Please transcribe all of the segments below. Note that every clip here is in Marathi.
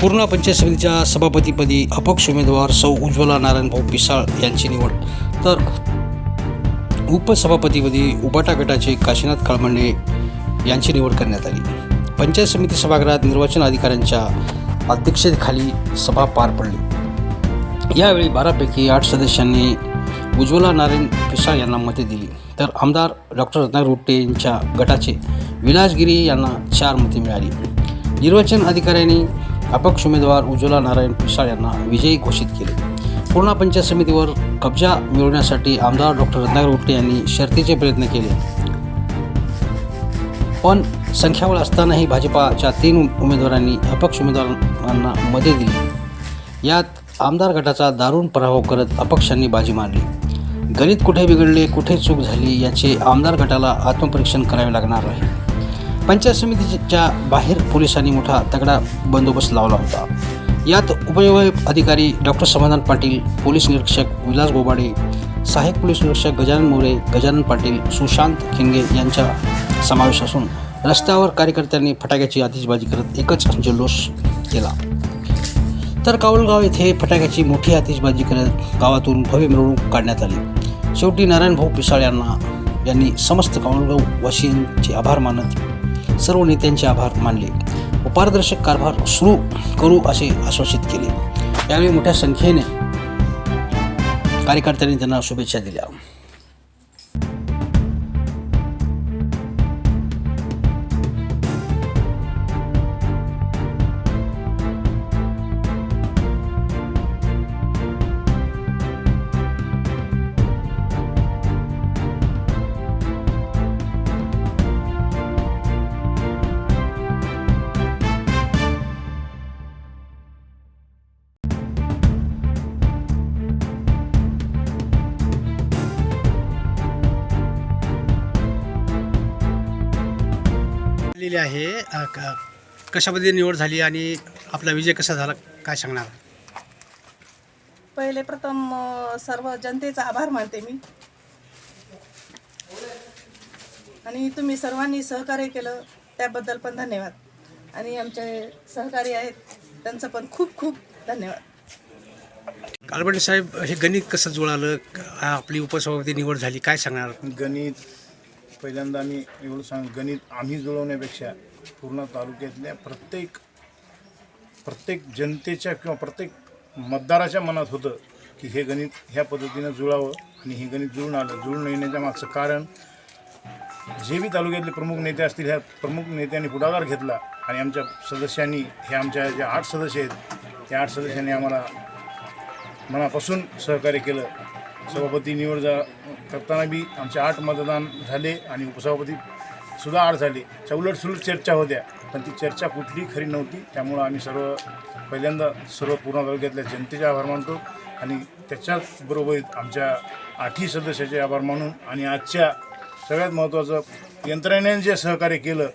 पूर्णा पंचायत समितीच्या सभापतीपदी अपक्ष उमेदवार सौ उज्ज्वला नारायणभाऊ पिसाळ यांची निवड, तर उपसभापतीपदी उबाटा गटाचे काशीनाथ काळमंडे यांची निवड करण्यात आली. पंचायत समिती सभागृहात निर्वाचन अधिकाऱ्यांच्या अध्यक्षतेखाली सभा पार पडली. यावेळी 12 पैकी 8 सदस्यांनी उज्ज्वला नारायण पिसाळ यांना मते दिली, तर आमदार डॉक्टर रत्नागिरी रोट्टे यांच्या गटाचे विलासगिरी यांना 4 मते मिळाली. निर्वाचन अधिकाऱ्यांनी अपक्ष उमेदवार उज्ज्वला नारायण पिसाळ यांना विजयी घोषित केले. पूर्णा पंचायत समितीवर कब्जा मिळवण्यासाठी आमदार डॉक्टर रत्नागिरी रोट्टे यांनी शर्थीचे प्रयत्न केले, पण संख्याबळ असतानाही भाजपाच्या 3 उमेदवारांनी अपक्ष उमेदवारांना मते दिली. यात आमदार गटाचा दारुण पराभव करत अपक्षांनी बाजी मारली. गणित कुठे बिघडले, कुठे चूक झाली याचे आमदार गटाला आत्मपरीक्षण करावे लागणार आहे. पंचायत समितीच्या बाहेर पोलिसांनी मोठा तगडा बंदोबस्त लावला होता. यात उपविभाग अधिकारी डॉक्टर समाधान पाटील, पोलीस निरीक्षक विलास गोबाडे, सहाय्यक पोलीस निरीक्षक गजानन मोरे, गजानन पाटील, सुशांत खिंगे यांचा समावेश असून रस्त्यावर कार्यकर्त्यांनी फटाक्याची आतिषबाजी करत एकच जल्लोष केला. तर कावलगाव येथे फटाक्याची मोठी आतिषबाजी करत गावातून भव्य मिरवणूक काढण्यात आली. शेवटी नारायणभाऊ पिसाळ यांनी समस्त कावलगाव वासियांचे आभार मानत सर्व नेत्यांचे आभार मानले व पारदर्शक कारभार सुरू करू असे आश्वासित केले. यावेळी मोठ्या संख्येने कार्यकर्त्यांनी त्यांना शुभेच्छा दिल्या. लिहिले आहे कशामध्ये निवड झाली आणि आपला विजय कसा झाला काय सांगणार? पहिले प्रथम सर्व जनतेचा आभार मानते मी, आणि तुम्ही सर्वांनी सहकार्य केलं त्याबद्दल पण धन्यवाद. आणि आमचे सहकारी आहेत त्यांचं पण खूप खूप धन्यवाद. काळमंडे साहेब, हे गणित कसं जुळालं? आपली उपसभापती निवड झाली, काय सांगणार? गणित पहिल्यांदा मी एवढं गणित आम्ही जुळवण्यापेक्षा पूर्ण तालुक्यातल्या प्रत्येक जनतेच्या किंवा प्रत्येक मतदाराच्या मनात होतं की हे गणित ह्या पद्धतीनं जुळावं, आणि हे गणित जुळून आलं. जुळून येण्याच्या मागचं कारण जे बी तालुक्यातले प्रमुख नेते असतील, ह्या प्रमुख नेत्यांनी पुढाकार घेतला आणि आमच्या सदस्यांनी, हे आमच्या ज्या 8 सदस्य आहेत त्या 8 सदस्यांनी आम्हाला मनापासून सहकार्य केलं. सभापती निवड करताना बी आमचे 8 मतदान झाले आणि उपसभापतीसुद्धा 8 झाले. उलटसुलट चर्चा होत्या, पण ती चर्चा कुठली खरी नव्हती. त्यामुळं आम्ही पहिल्यांदा सर्व पूर्णा तालुक्यातल्या जनतेचे आभार मानतो आणि त्याच्याचबरोबर आमच्या 8ही सदस्याचे आभार मानून, आणि आजच्या सगळ्यात महत्त्वाचं यंत्रणेने जे सहकार्य केलं,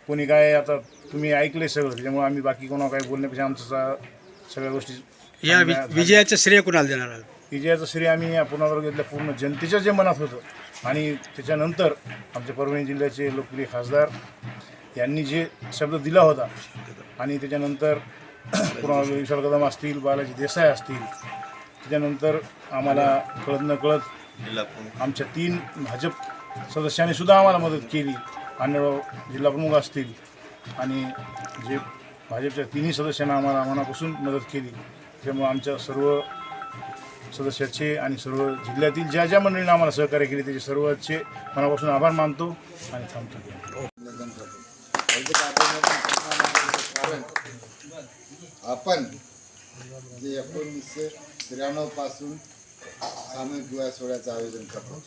कोणी काय आता तुम्ही ऐकले सगळं, त्याच्यामुळे आम्ही बाकी कोणा काय बोलण्यापेक्षा आमचं सगळ्या गोष्टी या विजयाचं श्रेय कोणाला देणार आहात? विजयाचं श्रेय आम्ही या पूर्णा तालुक्यातल्या पूर्ण जनतेच्या जे मनात होतं, आणि त्याच्यानंतर आमच्या परभणी जिल्ह्याचे लोकप्रिय खासदार यांनी जे शब्द दिला होता, आणि त्याच्यानंतर पूर्णा विशाल कदम असतील, बालाजी देसाई असतील, त्याच्यानंतर आम्हाला कळत नकळत आमच्या 3 भाजप सदस्यांनी सुद्धा आम्हाला मदत केली. आणि जिल्हाप्रमुख असतील, आणि जे भाजपच्या 3ही सदस्यांना आम्हाला मनापासून मदत केली. त्यामुळे आमच्या सर्व सदस्याचे आणि सर्व जिल्ह्यातील ज्या ज्या मंडळींना आम्हाला सहकार्य केले त्याचे सर्वचे मनापासून आभार मानतो आणि थांबतो. आपण जे 1993 पासून सामूहिक विवाह सोहळ्याचं आयोजन करतो.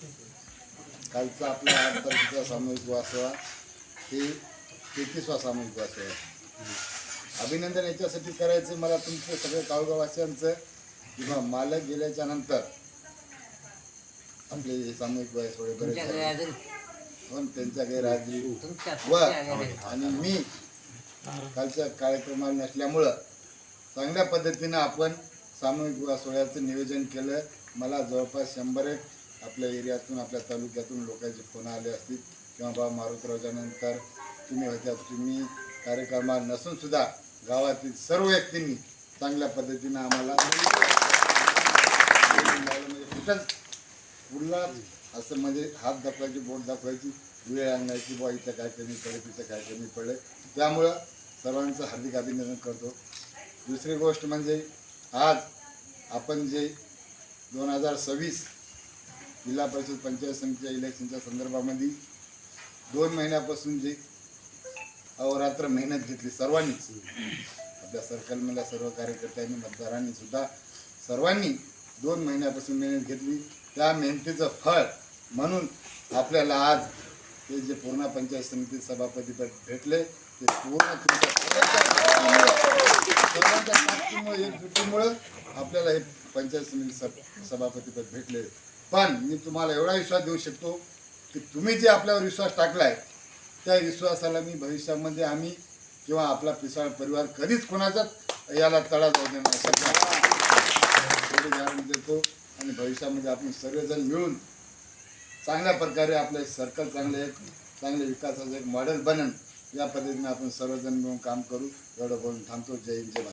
कालचा आपला 8 तारखेचा सामूहिक विवाह सोहळा हे 33वा सामूहिक विवाह सोहळा. अभिनंदन याच्यासाठी करायचं मला तुमचं सगळ्या गावगावासियांचं, किंवा मालक गेल्याच्या नंतर आपले सामूहिक विवाह सोहळे बरेच पण त्यांच्या गैरहजेरी व आणि मी कालच्या कार्यक्रमाला नसल्यामुळं चांगल्या पद्धतीनं आपण सामूहिक विवाह सोहळ्याचं नियोजन केलं. मला जवळपास 100 आपल्या एरियातून, आपल्या तालुक्यातून लोकांचे फोन आले असतील किंवा बाबा मारुतरावच्या नंतर तुम्ही होत्या, तुम्ही कार्यक्रमाला नसून सुद्धा गावातील सर्व व्यक्तींनी चांगल्या पद्धतीनं आम्हाला म्हणजे कुठंच पुढला असं म्हणजे हात दाखवायची बोट दाखवायची वेळ आणण्याची बुवा इथं काय कमी पडे तिथं काय कमी पडे. त्यामुळं सर्वांचं हार्दिक अभिनंदन करतो. दुसरी गोष्ट म्हणजे आज आपण जे 2026 जिल्हा परिषद पंचायत समितीच्या इलेक्शनच्या संदर्भामध्ये 2 महिन्यापासून जे अहोरात्र मेहनत घेतली सर्वांनीच, आपल्या सर्कलमधल्या सर्व कार्यकर्त्यांनी मतदारांनी सुद्धा सर्वांनी 2 महिन्यापासून मेहनत घेतली. त्या मेहनतीचं फळ म्हणून आपल्याला आज ते जे पूर्णा पंचायत समिती सभापतीपद भेटले ते पूर्ण सर्वांच्या ताकदीमुळे एकजुटीमुळं आपल्याला हे पंचायत समिती सभापतीपद भेटले. पण मी तुम्हाला एवढा विश्वास देऊ शकतो की तुम्ही जे आपल्यावर विश्वास टाकलाय त्या विश्वासाला मी भविष्यामध्ये आम्ही किंवा आपला पिसाळ परिवार कधीच कोणाचाच याला तडा जाऊ देणार एवढी गॅरंटी देतो. आणि भविष्यामध्ये आपण सर्वजण मिळून चांगल्या प्रकारे आपलं सर्कल चांगले विकासाचं एक मॉडेल बनन या पद्धतीने आपण सर्वजण मिळून काम करू. एवढं बोलून थांबतो. जय हिंद, जय भारत.